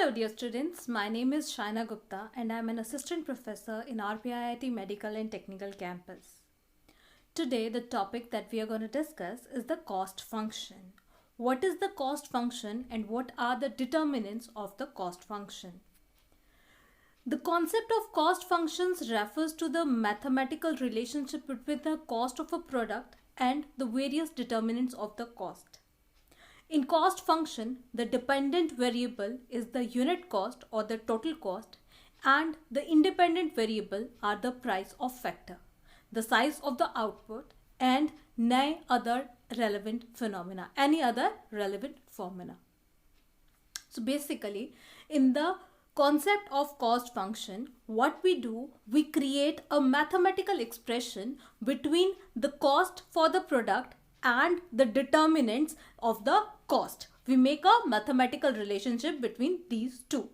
Hello dear students, my name is Shaina Gupta and I am an assistant professor in RPIIT Medical and Technical Campus. Today the topic that we are going to discuss is the cost function. What is the cost function and what are the determinants of the cost function? The concept of cost functions refers to the mathematical relationship between the cost of a product and the various determinants of the cost. In cost function, the dependent variable is the unit cost or the total cost, and the independent variable are the price of factor, the size of the output, and any other relevant phenomena. So basically, in the concept of cost function, what we do, we create a mathematical expression between the cost for the product and the determinants of the cost. We make a mathematical relationship between these two.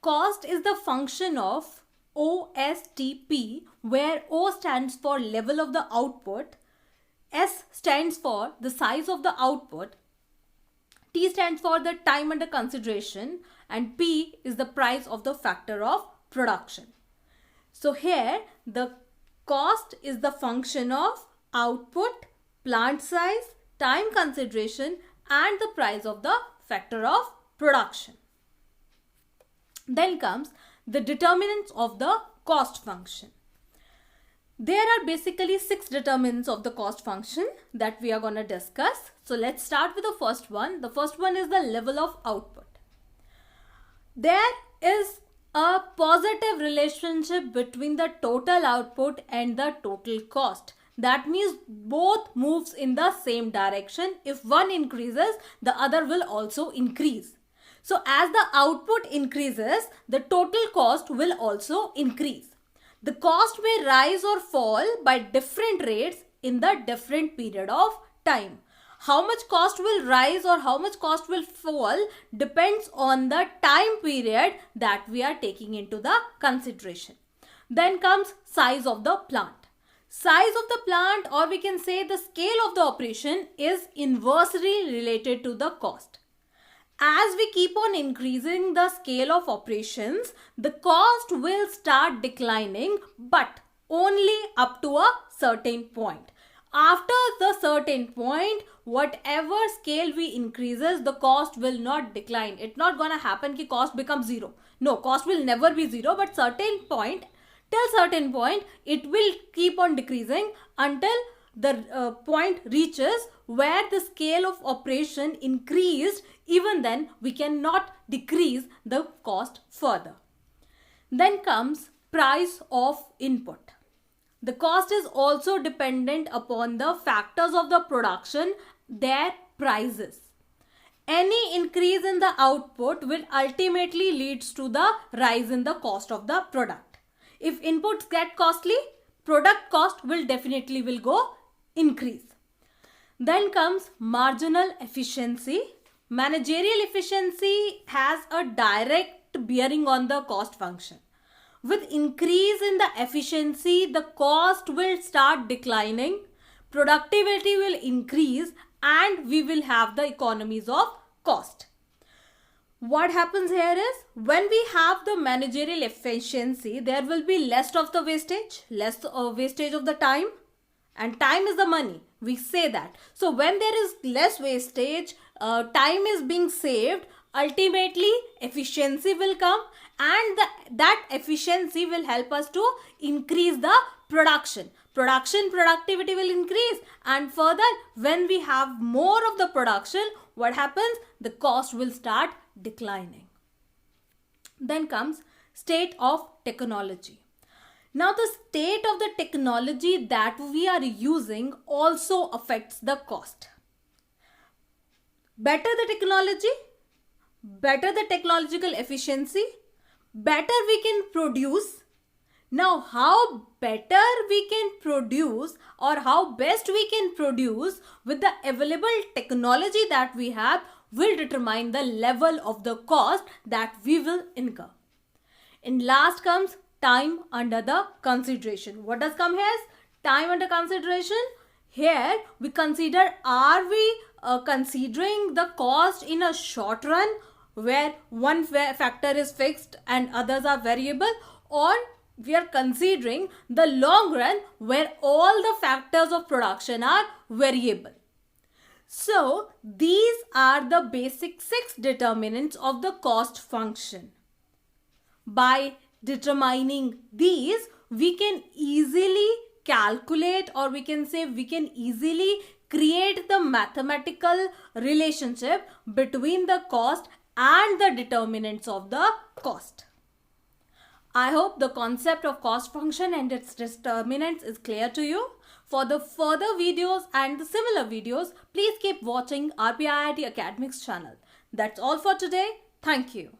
Cost is the function of OSTP, where O stands for level of the output, S stands for the size of the output, T stands for the time under consideration, and P is the price of the factor of production. So here the cost is the function of output, plant size, time consideration, and the price of the factor of production. Then comes the determinants of the cost function. There are basically 6 determinants of the cost function that we are going to discuss. So let's start with the first one. The first one is the level of output. There is a positive relationship between the total output and the total cost. That means both moves in the same direction. If one increases, the other will also increase. So as the output increases, the total cost will also increase. The cost may rise or fall by different rates in the different period of time. How much cost will rise or how much cost will fall depends on the time period that we are taking into the consideration. Then comes size of the plant. Size of the plant, or we can say the scale of the operation, is inversely related to the cost. As we keep on increasing the scale of operations, the cost will start declining, but only up to a certain point. After the certain point, whatever scale we increases, the cost will not decline. It's not gonna happen that cost becomes zero. No, cost will never be zero, but till certain point, it will keep on decreasing until the point reaches where the scale of operation increased. Even then, we cannot decrease the cost further. Then comes price of input. The cost is also dependent upon the factors of the production, their prices. Any increase in the output will ultimately leads to the rise in the cost of the product. If inputs get costly, product cost will definitely go increase. Then comes marginal efficiency. Managerial efficiency has a direct bearing on the cost function. With increase in the efficiency, the cost will start declining, productivity will increase, and we will have the economies of cost. What happens here is, when we have the managerial efficiency, there will be less of the wastage, wastage of the time, and time is the money. We say that. So when there is less wastage, time is being saved, ultimately efficiency will come, and that efficiency will help us to increase the production. Productivity will increase, and further, when we have more of the production, what happens? The cost will start declining. Then comes state of technology. Now the state of the technology that we are using also affects the cost. Better the technology, better the technological efficiency, better we can produce. Now how better we can produce, or how best we can produce with the available technology that we have, will determine the level of the cost that we will incur. And last comes time under the consideration. What does come here? Time under consideration. Here we consider, are we considering the cost in a short run where one factor is fixed and others are variable, or we are considering the long run where all the factors of production are variable. So these are the basic 6 determinants of the cost function. By determining these, we can easily calculate, or we can say we can easily create the mathematical relationship between the cost and the determinants of the cost. I hope the concept of cost function and its determinants is clear to you. For the further videos and the similar videos, please keep watching RPIIT Academics channel. That's all for today. Thank you.